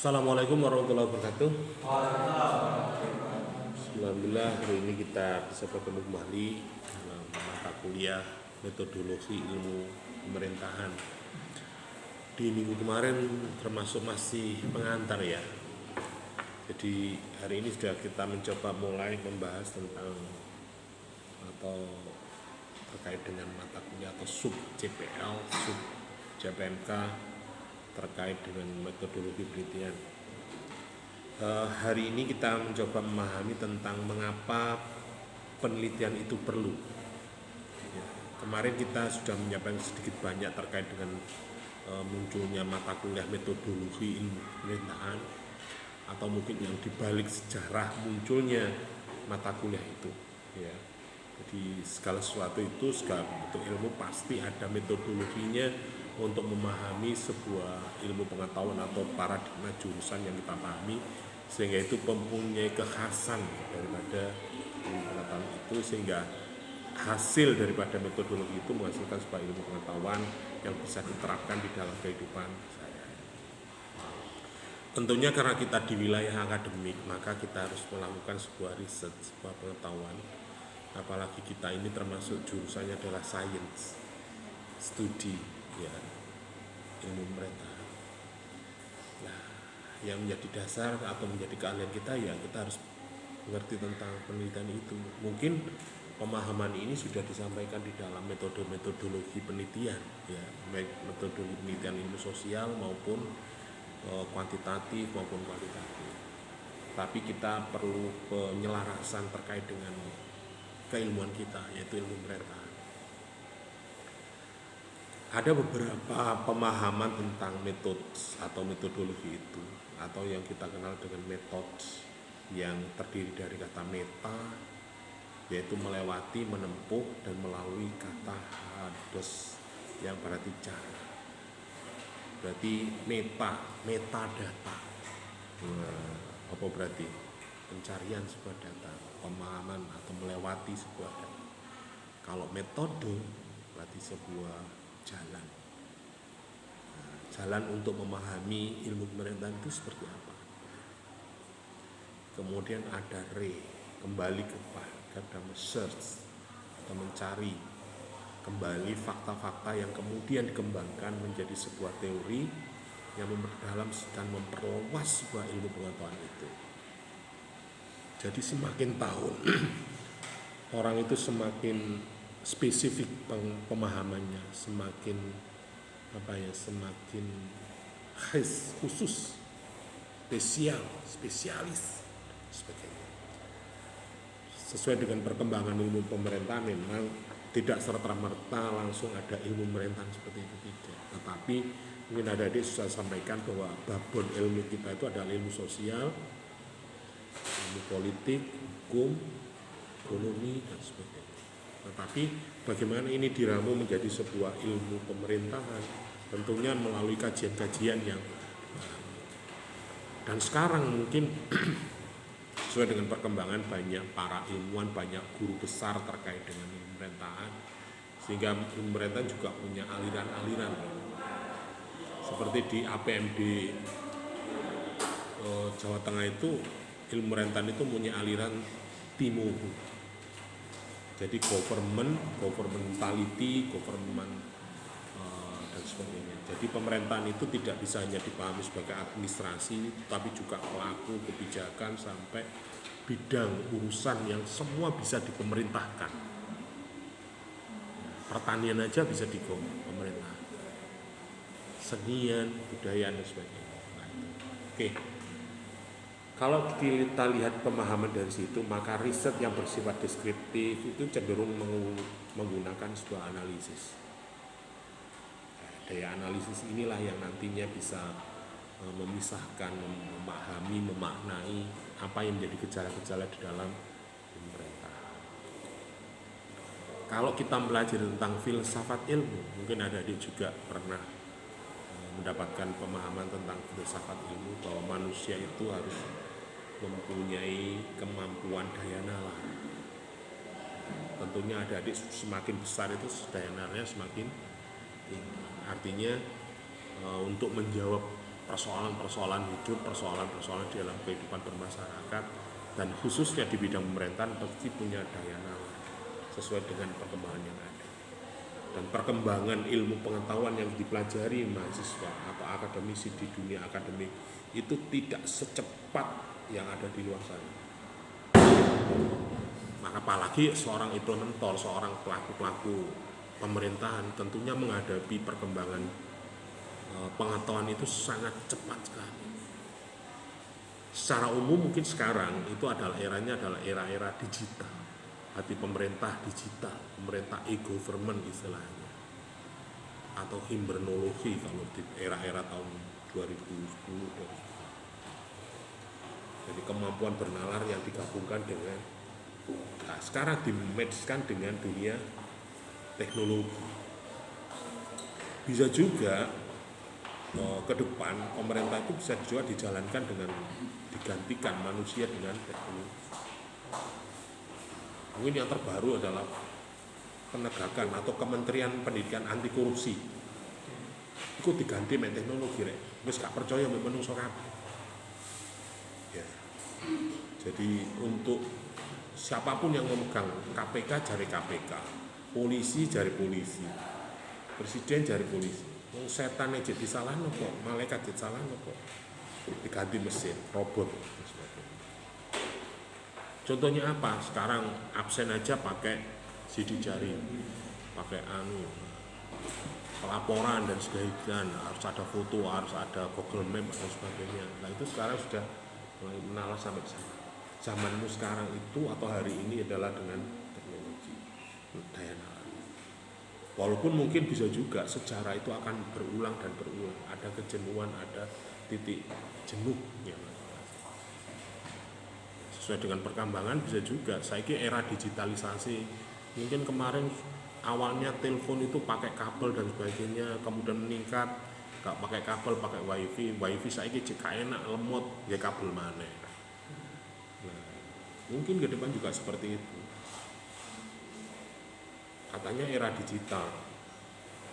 Assalamualaikum warahmatullahi wabarakatuh. Alhamdulillah hari ini kita bisa bertemu kembali dalam mata kuliah metodologi ilmu pemerintahan. Di minggu kemarin termasuk masih pengantar ya. Jadi hari ini sudah kita mencoba mulai membahas tentang atau terkait dengan mata kuliah atau sub CPL, sub JPMK terkait dengan metodologi penelitian. Hari ini kita mencoba memahami tentang mengapa penelitian itu perlu. Ya, kemarin kita sudah menyampaikan sedikit banyak terkait dengan munculnya mata kuliah metodologi ilmu pemerintahan atau mungkin yang dibalik sejarah munculnya mata kuliah itu. Ya, jadi segala sesuatu itu, segala bentuk ilmu pasti ada metodologinya untuk memahami sebuah ilmu pengetahuan atau paradigma jurusan yang kita pahami, sehingga itu mempunyai kekhasan daripada ilmu pengetahuan itu, sehingga hasil daripada metodologi itu menghasilkan sebuah ilmu pengetahuan yang bisa diterapkan di dalam kehidupan saya. Tentunya karena kita di wilayah akademik, maka kita harus melakukan sebuah riset, sebuah pengetahuan. Apalagi kita ini termasuk jurusannya adalah sains, studi, ya, ilmu pemerintahan. Nah, yang menjadi dasar atau menjadi keahlian kita ya kita harus mengerti tentang penelitian itu. Mungkin pemahaman ini sudah disampaikan di dalam metodologi penelitian, ya, baik metodologi penelitian ilmu sosial maupun kuantitatif maupun kualitatif. Tapi kita perlu penyelarasan terkait dengan keilmuan kita, yaitu ilmu pemerintahan. Ada beberapa pemahaman tentang metode atau metodologi itu, atau yang kita kenal dengan metode, yang terdiri dari kata meta, yaitu melewati, menempuh, dan melalui kata hados yang berarti cara. Berarti metadata. Nah, apa berarti? Pencarian sebuah data, pemahaman atau melewati sebuah data. Kalau metode berarti sebuah jalan. Nah, jalan untuk memahami ilmu pemerintahan itu seperti apa. Kemudian ada kembali kepada search atau mencari kembali fakta-fakta yang kemudian dikembangkan menjadi sebuah teori yang memperdalam dan memperluas sebuah ilmu pengetahuan itu. Jadi semakin tahun orang itu semakin spesifik pemahamannya, semakin semakin khusus, spesialis sebagainya. Sesuai dengan perkembangan ilmu pemerintahan memang tidak serta-merta langsung ada ilmu pemerintahan seperti itu, tidak. Tetapi mungkin adik-adik sudah sampaikan bahwa babon ilmu kita itu adalah ilmu sosial, ilmu politik, hukum, ekonomi, dan sebagainya. Tetapi bagaimana ini diramu menjadi sebuah ilmu pemerintahan, tentunya melalui kajian-kajian yang dan sekarang mungkin sesuai dengan perkembangan banyak para ilmuwan, banyak guru besar terkait dengan ilmu pemerintahan, sehingga ilmu pemerintahan juga punya aliran-aliran seperti di APMD Jawa Tengah itu ilmu pemerintahan itu punya aliran TIMO. Jadi governmentality, government dan sebagainya. Jadi pemerintahan itu tidak bisa hanya dipahami sebagai administrasi, tapi juga pelaku kebijakan sampai bidang urusan yang semua bisa dipemerintahkan. Pertanian aja bisa di pemerintahan, senian, budaya dan sebagainya. Nah, oke. Kalau kita lihat pemahaman dari situ, maka riset yang bersifat deskriptif itu cenderung menggunakan sebuah analisis. Daya analisis inilah yang nantinya bisa memisahkan, memahami, memaknai apa yang menjadi gejala-gejala di dalam pemerintahan. Kalau kita belajar tentang filsafat ilmu, mungkin adik-adik juga pernah mendapatkan pemahaman tentang filsafat ilmu bahwa manusia itu harus mempunyai kemampuan daya nalar. Tentunya adik-adik semakin besar itu daya nalarnya semakin tinggi. Artinya untuk menjawab persoalan-persoalan hidup, persoalan-persoalan di dalam kehidupan bermasyarakat, dan khususnya di bidang pemerintahan pasti punya daya nalar sesuai dengan perkembangan yang ada. Dan perkembangan ilmu pengetahuan yang dipelajari mahasiswa atau akademisi di dunia akademik itu tidak secepat yang ada di luar sana. Maka apalagi seorang implementator, seorang pelaku-pelaku pemerintahan tentunya menghadapi perkembangan pengetahuan itu sangat cepat sekali. Secara umum mungkin sekarang itu adalah eranya adalah era-era digital, arti pemerintah digital, pemerintah e-government istilahnya, atau himbernologi kalau di era-era tahun 2010. Jadi kemampuan bernalar yang digabungkan dengan sekarang dimatchkan dengan dunia teknologi. Bisa juga ke depan pemerintah itu bisa juga dijalankan dengan digantikan manusia dengan teknologi. Mungkin yang terbaru adalah penegakan atau Kementerian Pendidikan Anti Korupsi. Itu diganti dengan teknologi rek. Wis gak percaya mbek menungso kabeh. Ya. Jadi untuk siapapun yang memegang KPK jari KPK, polisi jari polisi, presiden jari polisi. Wong setan aja disalahno kok, malaikat disalahno kok. Diganti mesin, robot. Contohnya apa? Sekarang absen aja pakai sidik jari, pakai pelaporan dan sebagainya, harus ada foto, harus ada Google Map dan sebagainya. Nah itu sekarang sudah mulai menalar sampai sana. Zamanmu sekarang itu atau hari ini adalah dengan teknologi daya nalar. Walaupun mungkin bisa juga sejarah itu akan berulang dan berulang, ada kejenuhan, ada titik jenuh ya. Sesuai dengan perkembangan bisa juga. Saya kira era digitalisasi, mungkin kemarin awalnya telepon itu pakai kabel dan sebagainya, kemudian meningkat gak pakai kabel, pakai wifi saya kira enak lemot ya kabel mana. Nah, mungkin ke depan juga seperti itu. Katanya era digital,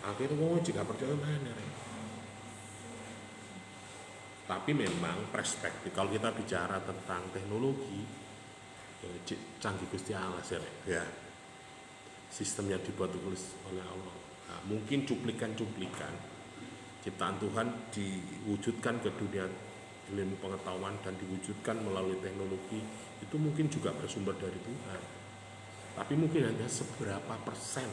akhirnya jika percaya mana. Tapi memang perspektif kalau kita bicara tentang teknologi canggih Gusti Allah ya. Sistem yang dibuat oleh Allah. Nah, mungkin cuplikan-cuplikan ciptaan Tuhan diwujudkan ke dunia ilmu pengetahuan dan diwujudkan melalui teknologi itu mungkin juga bersumber dari Tuhan. Tapi mungkin hanya seberapa persen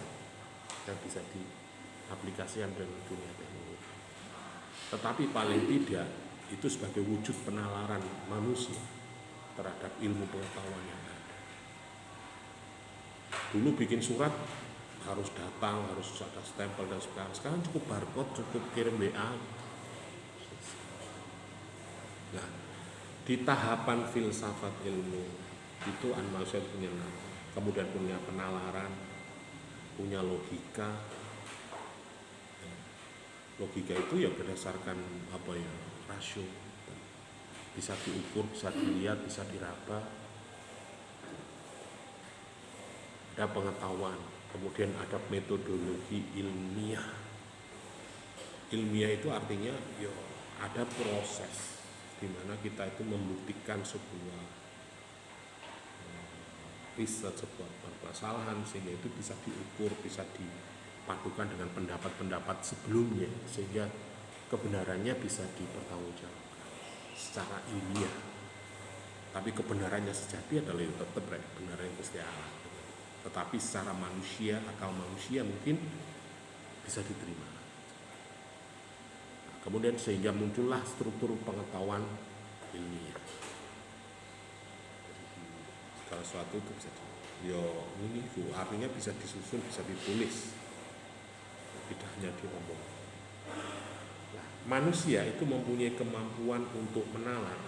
yang bisa diaplikasikan dengan dunia teknologi. Tetapi paling tidak itu sebagai wujud penalaran manusia terhadap ilmu pengetahuan yang ada. Dulu bikin surat harus datang, harus ada stempel dan sebagainya. Sekarang cukup barcode, cukup kirim WA. Nah, di tahapan filsafat ilmu itu manusia punya nama, kemudian punya penalaran, punya logika. Logika itu ya berdasarkan rasio, bisa diukur, bisa dilihat, bisa diraba. Ada pengetahuan, kemudian ada metodologi ilmiah. Ilmiah itu artinya ada proses di mana kita itu membuktikan sebuah riset, sebuah permasalahan sehingga itu bisa diukur, bisa dipadukan dengan pendapat-pendapat sebelumnya sehingga kebenarannya bisa dipertanggungjawabkan secara ilmiah. Tapi kebenarannya sejati adalah tetap kebenaran Gusti Allah. Tetapi secara manusia, akal manusia mungkin bisa diterima. Nah, kemudian sehingga muncullah struktur pengetahuan ilmiah. Kalau suatu itu bisa ini artinya bisa disusun, bisa ditulis, tidak hanya diomong. Manusia itu mempunyai kemampuan untuk menalar.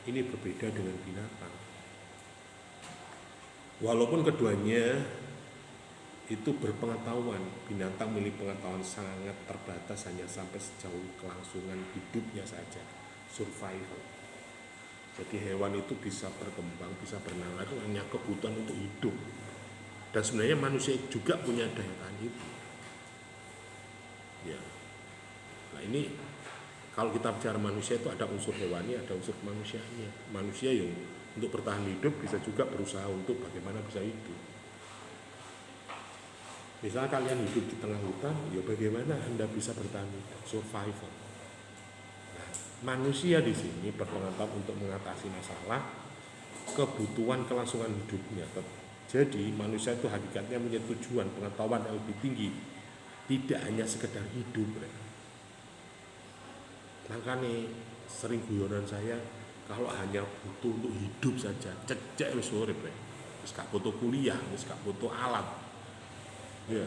Ini berbeda dengan binatang. Walaupun keduanya itu berpengetahuan, binatang memiliki pengetahuan sangat terbatas hanya sampai sejauh kelangsungan hidupnya saja, survival. Jadi hewan itu bisa berkembang, bisa bernalar itu hanya kebutuhan untuk hidup. Dan sebenarnya manusia juga punya daya tahan itu. Ya. Nah ini Kalau kita bicara manusia itu ada unsur hewani, ada unsur manusianya. Manusia yang untuk bertahan hidup bisa juga berusaha untuk bagaimana bisa hidup. Misalnya kalian hidup di tengah hutan, ya bagaimana Anda bisa bertahan hidup, survival. Nah, manusia di sini berpengetahuan untuk mengatasi masalah, kebutuhan kelangsungan hidupnya. Jadi manusia itu hakikatnya punya tujuan pengetahuan yang lebih tinggi, tidak hanya sekedar hidup. Makanya sering guyonan saya, kalau hanya butuh untuk hidup saja, cecek wis urip, wis gak butuh kuliah, wis gak butuh alat, ya,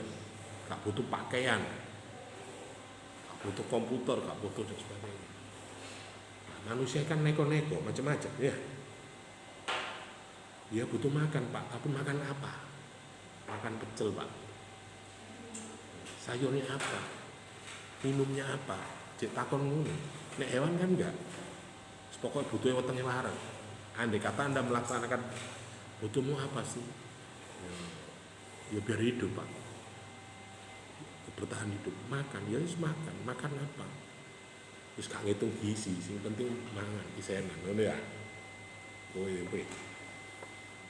gak butuh pakaian, gak butuh komputer, gak butuh dan sebagainya. Nah, manusia kan neko-neko macam-macam, ya. Dia butuh makan, Pak, tapi makan apa? Makan pecel, Pak. Sayurnya apa? Minumnya apa? Cek takon ngono. Nek hewan kan enggak. Pokoknya butuhnya wetenge larang. Andai kata Anda melaksanakan butuhmu apa sih? Ya biar hidup, Pak. Bertahan hidup, makan, ya harus makan. Makan apa? Terus gak ngitung gizi, sing penting mangan, isenan, ngono ya. Kowe.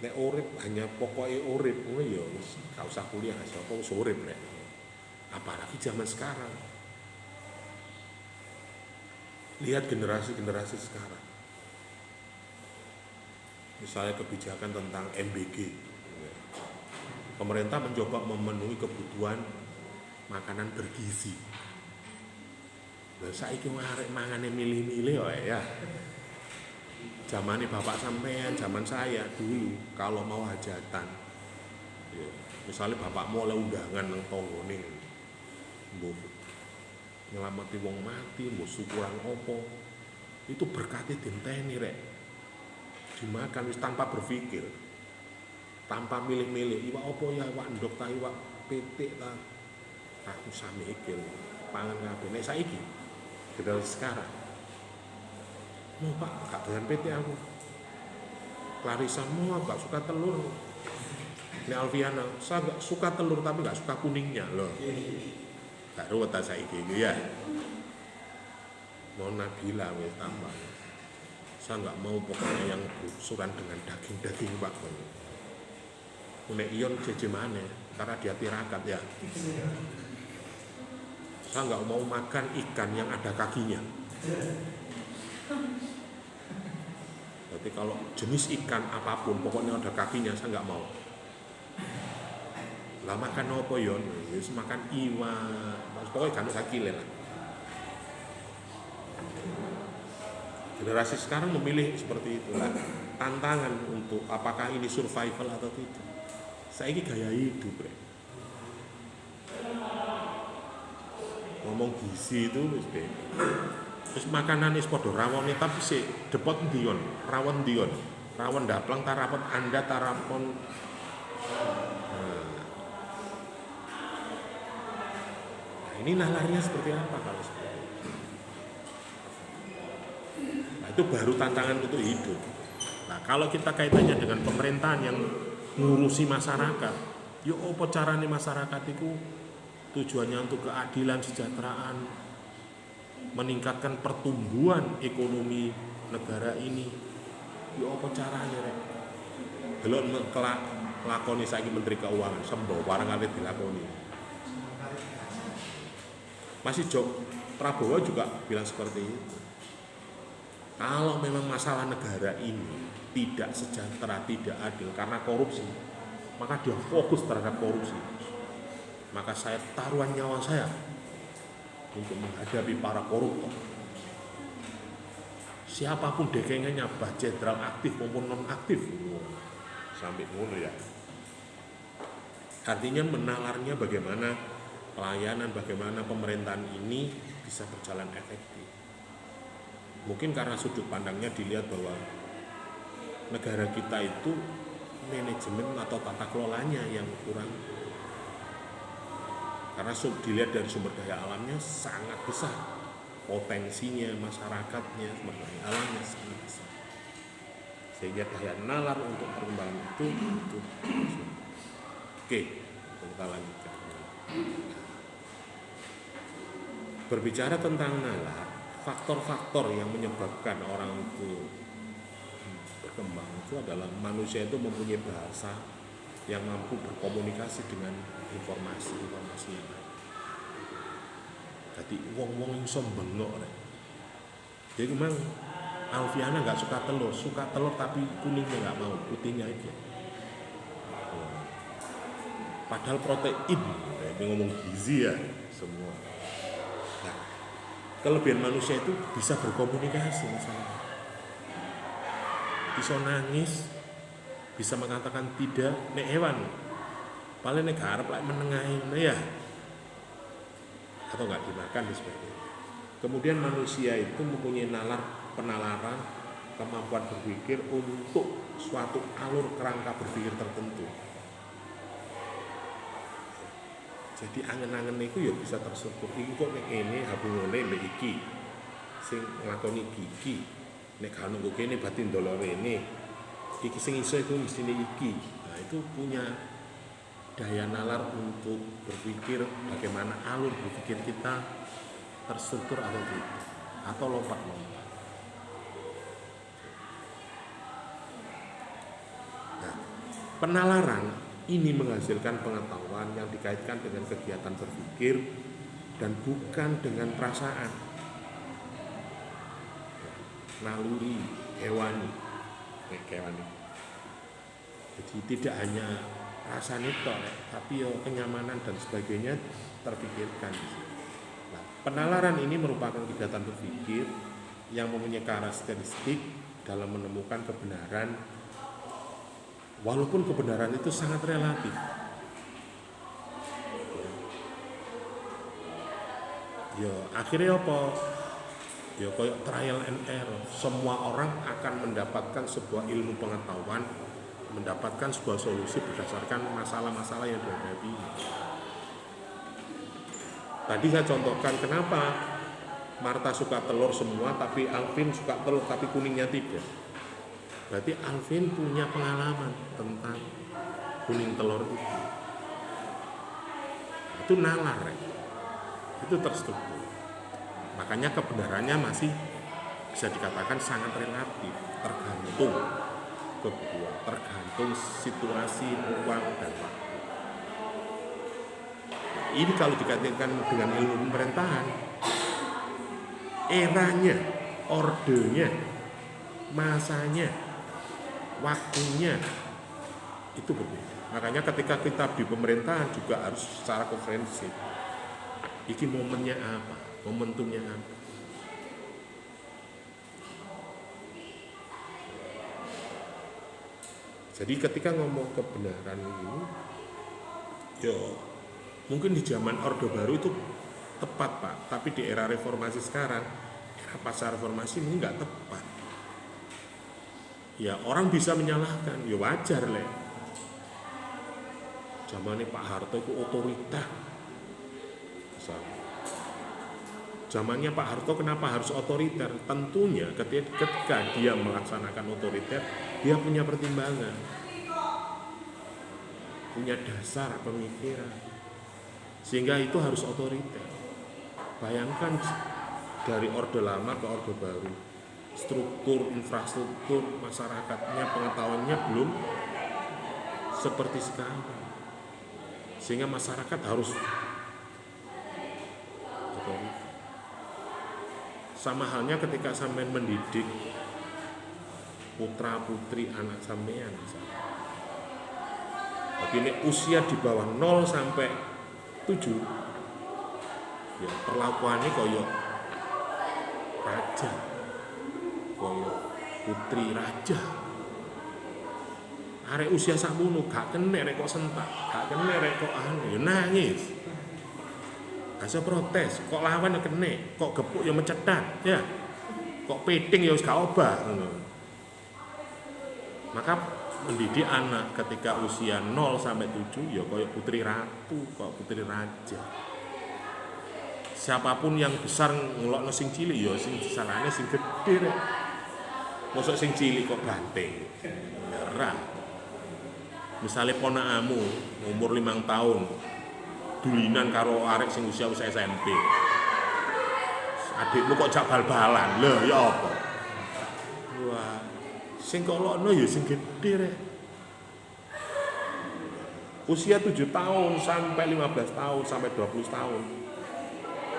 Nek urip hanya pokoknya urip, ngono ya wis gak usah kuliah, sapa wis urip rek. Apalagi zaman sekarang. Lihat generasi-generasi sekarang. Misalnya kebijakan tentang MBG. Pemerintah mencoba memenuhi kebutuhan makanan bergizi. Lah saiki arek mangane milih-milih wae ya. Zamane bapak sampean, zaman saya dulu kalau mau hajatan. Ya, misalnya bapak mau oleh undangan nang tanggane. Mbok nyelamati wong mati, mbok syukuran opo, itu berkati dinteni rek, dimakan wis tanpa berpikir, tanpa milih-milih, iwak opo ya, iwak ndok ta, iwak pitik ta, aku sami iki pangan kabeh. Nek saiki generasi sekarang, mau Pak, gak doyan pitik aku, Clarissa mau gak suka telur, Nek Alfiana, saya gak suka telur tapi gak suka kuningnya loh. Gak ruwet saiki iki ya. Mau Nabila wis tambah. Saya enggak mau pokoknya yang busuran dengan daging-daging Pak. Nek iyon jeje maneh karena dia tirakat ya. Saya enggak mau makan ikan yang ada kakinya. Berarti kalau jenis ikan apapun pokoknya ada kakinya saya enggak mau. Lah makan apa yon? Wis makan iwak, pokoknya kan sakile lah. Generasi sekarang memilih seperti itulah. Tantangan untuk apakah ini survival atau tidak. Saiki gaya hidup, Bre. Ngomong gizi itu wis beda. Terus makanan wis padha rawone tapi sik depot ndion, rawon ndion. Rawon daplang tarapon Anda tarapon. Ini nalarnya seperti apa kalau seperti itu? Nah, itu baru tantangan untuk hidup. Nah, kalau kita kaitannya dengan pemerintahan yang ngurusi masyarakat, yo apa carane masyarakat itu tujuannya untuk keadilan, kesejahteraan, meningkatkan pertumbuhan ekonomi negara ini. Yo apa carane rek? Delok lakoni saiki Menteri Keuangan, sembo barang kali dilakoni. Masih Prabowo juga bilang seperti itu. Kalau memang masalah negara ini tidak sejahtera, tidak adil karena korupsi, maka dia fokus terhadap korupsi. Maka saya taruhan nyawa saya untuk menghadapi para koruptor. Siapapun dekengannya, baik jenderal aktif maupun non aktif, sampai ngono ya. Artinya menalarnya bagaimana pelayanan, bagaimana pemerintahan ini bisa berjalan efektif. Mungkin karena sudut pandangnya dilihat bahwa negara kita itu manajemen atau tata kelolanya yang kurang. Karena dilihat dari sumber daya alamnya sangat besar, potensinya, masyarakatnya, sumber daya alamnya sangat besar. Sehingga daya nalar untuk perkembangan itu. Oke, kita lanjutkan. Berbicara tentang nalar, faktor-faktor yang menyebabkan orang itu berkembang itu adalah manusia itu mempunyai bahasa yang mampu berkomunikasi dengan informasi-informasi yang lain. Jadi wong-wong iso mbengok rek. Jadi memang Alfiana nggak suka telur tapi kuningnya nggak mau, putihnya aja. Padahal protein, ini ngomong gizi ya semua. Nah, kelebihan manusia itu bisa berkomunikasi misalnya. Bisa nangis, bisa mengatakan tidak, nek hewan. Paling nek harap lah menengahin, ya. Atau nggak dimakan dan sebagainya. Kemudian manusia itu mempunyai penalaran, kemampuan berpikir untuk suatu alur kerangka berpikir tertentu. Jadi angen-angen itu ya bisa terstruktur. Iki kok nek ngene hubungane mbek iki sing nglakoni iki. Nek gak nunggu kene berarti ndolor rene. Iki sing iso itu mestine iki. Nah, itu punya daya nalar untuk berpikir bagaimana alur berpikir kita terstruktur atau tidak, atau lompat-lompat. Nah, penalaran ini menghasilkan pengetahuan yang dikaitkan dengan kegiatan berpikir dan bukan dengan perasaan, naluri hewani. Jadi tidak hanya rasanya tok, tapi kenyamanan dan sebagainya terpikirkan. Nah, penalaran ini merupakan kegiatan berpikir yang mempunyai karakteristik dalam menemukan kebenaran, walaupun kebenaran itu sangat relatif. Ya akhirnya apa? Ya kayak trial and error. Semua orang akan mendapatkan sebuah ilmu pengetahuan, mendapatkan sebuah solusi berdasarkan masalah-masalah yang dihadapi. Tadi saya contohkan kenapa Marta suka telur semua, tapi Alvin suka telur tapi kuningnya tidak. Berarti Alvin punya pengalaman tentang kuning telur itu. Itu nalar, itu terstruktur. Makanya kebenarannya masih bisa dikatakan sangat relatif, tergantung kebutuhan, tergantung situasi, ruang, dan waktu. Ini kalau dikaitkan dengan ilmu pemerintahan, eranya, ordenya, masanya, waktunya itu berbeda. Makanya ketika kita di pemerintahan juga harus secara komprehensif. Iki momennya apa? Momentumnya apa? Jadi ketika ngomong kebenaran ini, mungkin di zaman Orde Baru itu tepat Pak, tapi di era reformasi sekarang, era pasca reformasi ini nggak tepat. Ya orang bisa menyalahkan, ya wajar lah. Zamannya Pak Harto itu otoriter. Zamannya Pak Harto kenapa harus otoriter? Tentunya ketika dia melaksanakan otoriter, dia punya pertimbangan, punya dasar pemikiran, sehingga itu harus otoriter. Bayangkan dari Orde Lama ke Orde Baru, struktur, infrastruktur, masyarakatnya, pengetahuannya belum seperti sekarang, sehingga masyarakat harus otoriter. Sama halnya ketika sampean mendidik putra putri anak sampean misalnya. Jadi ini usia di bawah 0 sampai 7, ya perlakuannya koyo raja, koyo putri raja. Arek usia sakmono gak kena rek kok sentak, gak kena rek kok ya nangis. Asa protes, kok lawan ya kena, kok gepuk ya mencetat, ya, kok peting ya gak obah. Maka mendidik anak ketika usia 0 sampai 7 ya kayak putri ratu, kok putri raja. Siapapun yang besar ngelokno sing cilik ya sing salahane sing gede rek. Mosok sing cilik kok banteng. Ora. Misale ponakamu umur 5 tahun dulinan karo arek sing usia SMP. adikmu kok jak bal-balan. Lho ya apa? Wah, sing kolokno ya sing gedhe rek. Usia 7 tahun sampai 15 tahun sampai 20 tahun.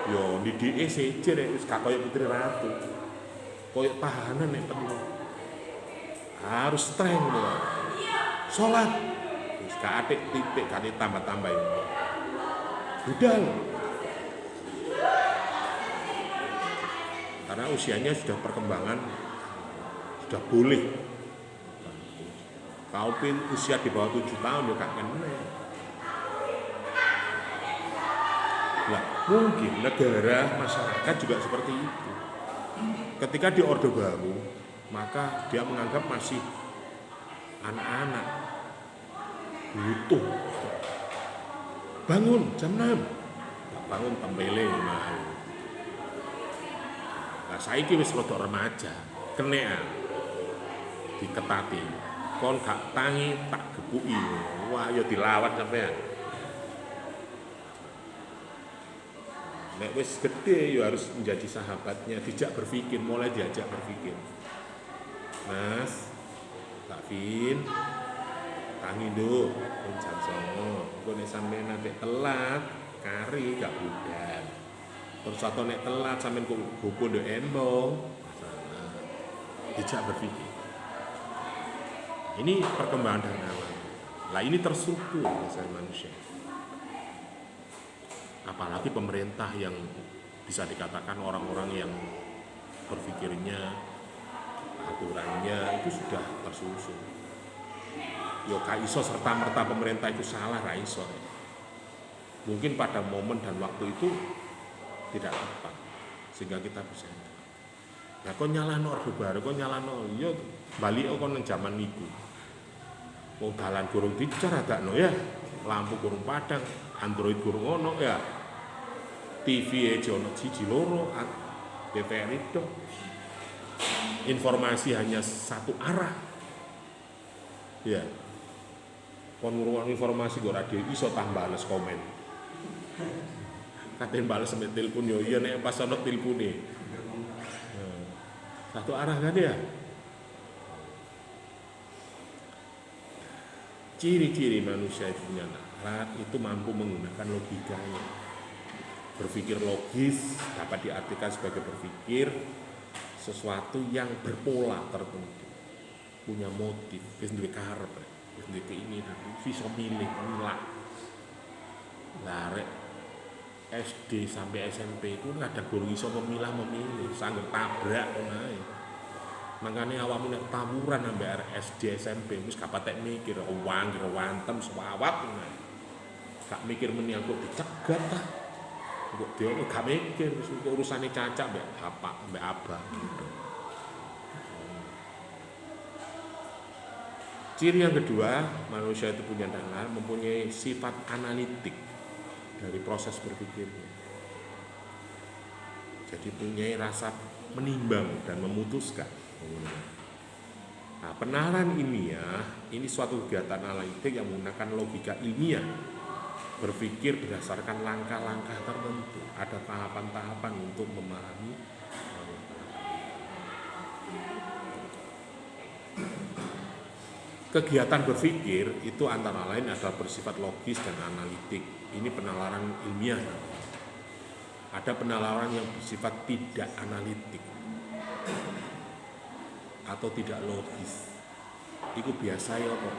Yo didike seje rek wis gak koyo putri ratu. Koyo tahanan nek penuh. Harus strength lho. Salat. Wis gak atik titik gak tambah-tambahin. Budal. Karena usianya sudah perkembangan sudah boleh. Kau pun usia di bawah 7 tahun ya gak kena. Lah, mungkin negara, masyarakat juga seperti itu. Ketika di Orde Baru, maka dia menganggap masih anak-anak. Butuh. Bangun jam 6. Bangun tembele mau. Nah, saiki wis rada remaja, kena diketati. Kon gak tangi tak gepuki. Wah, ya dilawat sampean. Nek wis gede ya harus menjadi sahabatnya, dijak berpikir, mulai diajak berpikir. Mas, Kak Vin, tangi nduk, jam 09.00. Engko nek sampean nanti telat, kari gak budal. Terus atau nek telat sampean kok gopo nduk embong, masalah. Dijak berpikir. Ini perkembangan dari alam. Lah ini terstruktur dasar manusia. Apalagi pemerintah yang bisa dikatakan orang-orang yang berpikirnya, aturannya itu sudah tersusun. Yo ka iso serta-merta pemerintah itu salah ra iso. Mungkin pada momen dan waktu itu tidak tepat sehingga kita bisa. Nah, kok nyalahno Orde Baru, kok nyalahno yo bali kok nang jaman niku. Wong dalan gurung dicaradakno ya, lampu gurung padang, Android gurung ono ya. TV aja ono siji loro, DVR itu. Informasi hanya satu arah. Ya. Kon ngurungan informasi kok radio iso tambah bales komen. Katen bales sampe telepon yo iya nek pas ono telepone. Satu arah kan ya. Ciri-ciri manusia itu punya akhlak itu mampu menggunakan logikanya. Berpikir logis dapat diartikan sebagai berpikir sesuatu yang berpola tertentu, punya motif, wis duwe karep, wis duwe keinginan, iso milih, milah. Lah rek SD sampai SMP itu kadang guru iso memilih, sangger tabrak ngono ae. Makane awakmu nek tawuran ambek SD SMP wis gak patek mikir, wangir wantem swawat ngono. Gak mikir meni aku dicegat ta. Kok dhewe gak mikir wis urusane cacak mbek bapak, mbek abah gitu. Ciri yang kedua, manusia itu punya dana, mempunyai sifat analitik dari proses berpikirnya. Jadi punya rasa menimbang dan memutuskan. Nah, penalaran ilmiah ini suatu kegiatan analitik yang menggunakan logika ilmiah, berpikir berdasarkan langkah-langkah tertentu, ada tahapan-tahapan untuk memahami. Kegiatan berpikir itu antara lain adalah bersifat logis dan analitik. Ini penalaran ilmiah. Ada penalaran yang bersifat tidak analitik atau tidak logis. Itu biasa ya kok.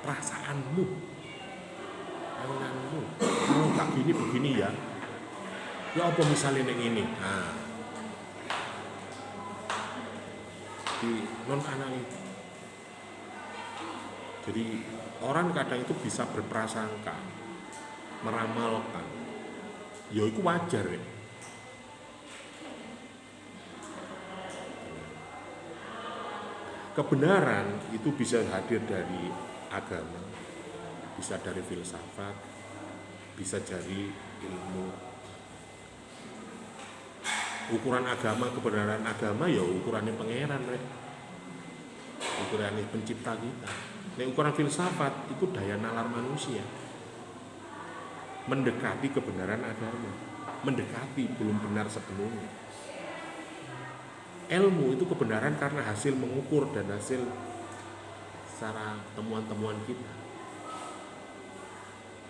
Perasaanmu, anganmu. Kalau gak gini begini ya. Ya apa misalnya yang ini? Nah, di non analitik. Jadi orang kadang itu bisa berprasangka, meramalkan. Ya itu wajar ya. Kebenaran itu bisa hadir dari agama, bisa dari filsafat, bisa dari ilmu. Ukuran agama, kebenaran agama ya ukurannya pangeran, ukurannya pencipta kita. Nah, ukuran filsafat itu daya nalar manusia, mendekati kebenaran agama, mendekati belum benar sepenuhnya. ilmu itu kebenaran karena hasil mengukur dan hasil secara temuan-temuan kita.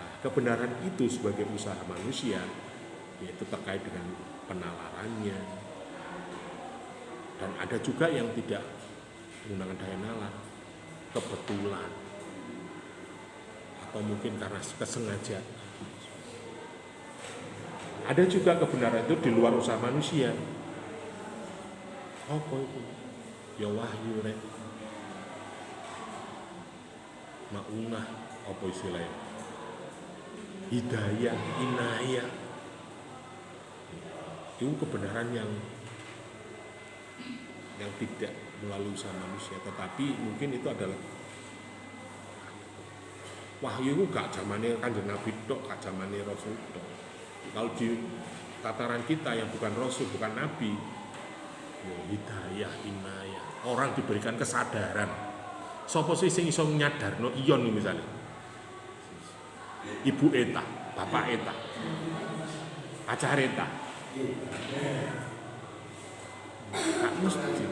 Nah, kebenaran itu sebagai usaha manusia, yaitu terkait dengan penalarannya, dan ada juga yang tidak menggunakan daya nalar, kebetulan, atau mungkin karena kesengajaan. Ada juga kebenaran itu di luar usaha manusia. Apa itu? Ya wahyu rek. Maunah, apa istilahnya? Hidayah, inayah. Itu kebenaran yang tidak melalui usaha manusia, tetapi mungkin itu adalah wahyu itu gak zamane Kanjeng Nabi tok, gak zamane Rasul tok. Kalau di tataran kita yang bukan Rasul, bukan Nabi, ya hidayah, inayah, orang diberikan kesadaran. Sopo sih sing iso nyadarno iyon misalnya, ibu eta, bapak eta, pacar eta, gak mesti.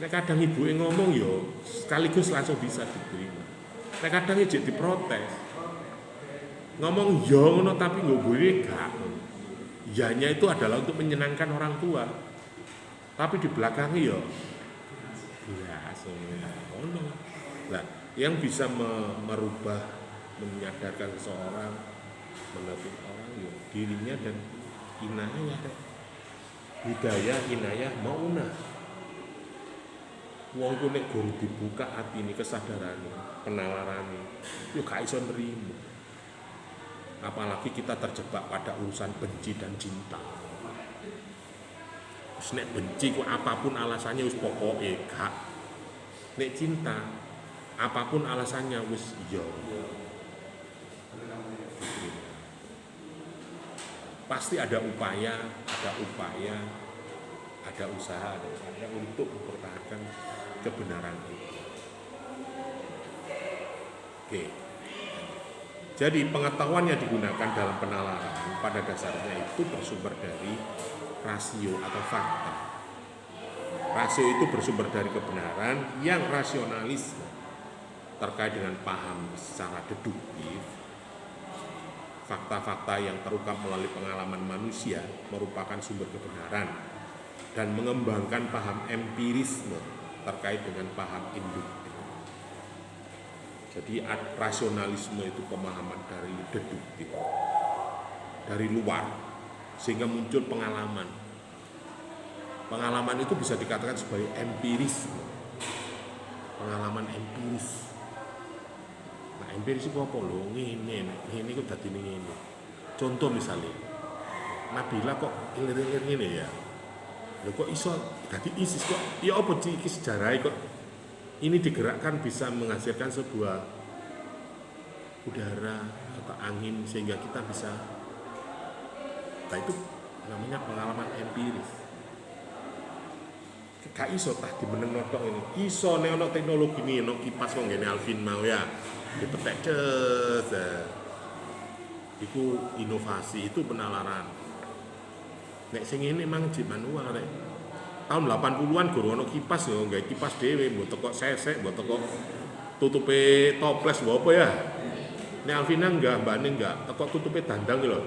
Nek kadang ibu ngomong yo sekaligus langsung bisa diterima. Nek kadang ijek diprotes. Ngomong yo ngono tapi nggak boleh gak. Yanya itu adalah untuk menyenangkan orang tua. Tapi di belakangnya yo biasa ngono. Nah, yang bisa merubah, menyadarkan seseorang, menuntut orang yo dirinya dan inayah. Hidayah, inayah, maunah. Wong ku nek guru dibuka atine kesadarane, penalarane, yo gak iso nrimo. Apalagi kita terjebak pada urusan benci dan cinta. Wis nek benci ku apapun alasannya wis pokoke gak. Nek cinta apapun alasannya wis iya. Pasti ada upaya, ada usaha untuk mempertahankan kebenaran itu. Oke. Jadi pengetahuan yang digunakan dalam penalaran pada dasarnya itu bersumber dari rasio atau fakta. Rasio itu bersumber dari kebenaran yang rasionalis terkait dengan paham secara deduktif. Fakta-fakta yang terungkap melalui pengalaman manusia merupakan sumber kebenaran dan mengembangkan paham empirisme terkait dengan paham induktif. Jadi rasionalisme itu pemahaman dari deduktif, dari luar, sehingga muncul pengalaman. Pengalaman itu bisa dikatakan sebagai empirisme, pengalaman empiris. Nah, empiris itu apa lho? Ini kok dadi ngene. Contoh misalnya, Nabila kok ilir-ilir ngene ya. Lho kok iso dadi ISIS kok? Ya apa sih iki sejarah kok? Ini digerakkan bisa menghasilkan sebuah udara atau angin sehingga kita bisa. Nah itu namanya pengalaman empiris. Gak iso tah dimeneng notok ini. Iso nek ono teknologi ini, ono kipas kok ngene Alvin mau ya. Dipetek ces. Iku inovasi, itu penalaran. Nek sing ngene mang jek manual rek. Tahun 80-an guru ono kipas yo, nggawe kipas dhewe, mbok teko sesek, mbok teko tutupe toples mbok apa ya. Nek Alvina enggak, mbane enggak, teko tutupe dandang lho.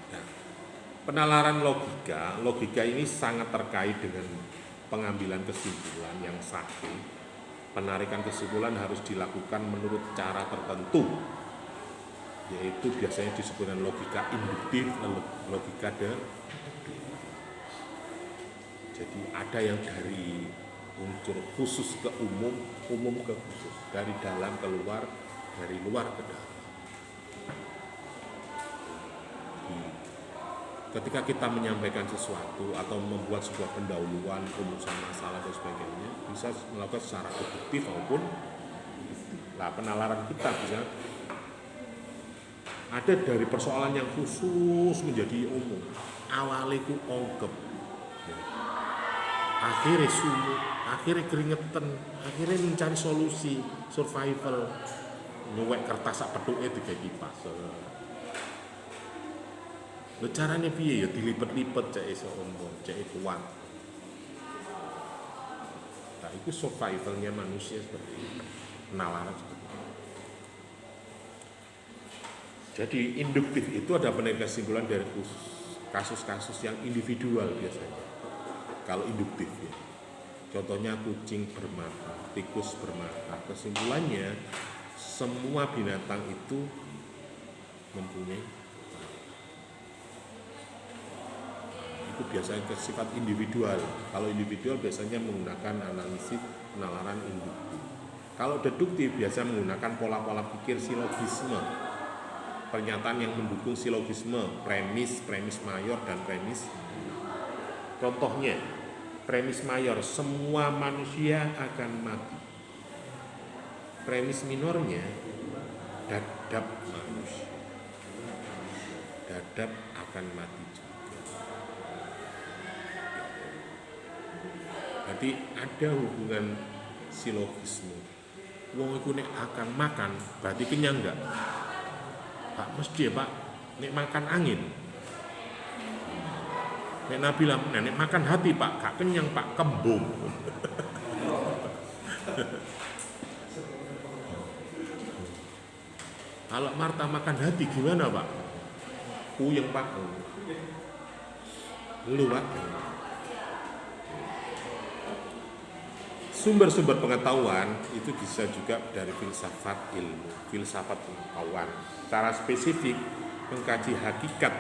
Nah, penalaran logika ini sangat terkait dengan pengambilan kesimpulan yang sahih. Penarikan kesimpulan harus dilakukan menurut cara tertentu, yaitu biasanya disebut dengan logika induktif, logika deduktif. Jadi ada yang dari unsur khusus ke umum, umum ke khusus, dari dalam ke luar, dari luar ke dalam. Ketika kita menyampaikan sesuatu atau membuat sebuah pendahuluan, rumusan masalah dan sebagainya, bisa melakukan secara deduktif maupun penalaran kita bisa ada dari persoalan yang khusus menjadi umum. Awalnya ku ongkep, akhirnya sumut, akhirnya keringetan, akhirnya mencari solusi survival, nyuwek kertas sak petuke digawe kipas. Lho carane piye ya dilipet-lipet cek iso ombo, cek kuat. Nah, itu survivalnya manusia seperti itu. Penalaran seperti itu. Jadi induktif itu ada penilaian kesimpulan dari kasus-kasus yang individual biasanya. Kalau induktif ya. Contohnya kucing bermata, tikus bermata. Kesimpulannya semua binatang itu mempunyai itu biasanya sifat individual. Kalau individual biasanya menggunakan analisis penalaran induktif. Kalau deduktif biasa menggunakan pola-pola pikir silogisme, pernyataan yang mendukung silogisme, premis mayor dan premis. Contohnya, premis mayor, semua manusia akan mati. Premis minornya, dadap manusia, dadap akan mati juga. Jadi ada hubungan silogisme. Wong iku nek akan makan, berarti kenyang enggak? Pak mesti ya Pak, nek makan angin. Nek Nabi lah, nek makan hati Pak, gak kenyang Pak, kembung. Kalau Marta makan hati gimana Pak? Puyeng Pak. Lu Pak. Sumber-sumber pengetahuan itu bisa juga dari filsafat ilmu, filsafat pengetahuan. Secara spesifik mengkaji hakikat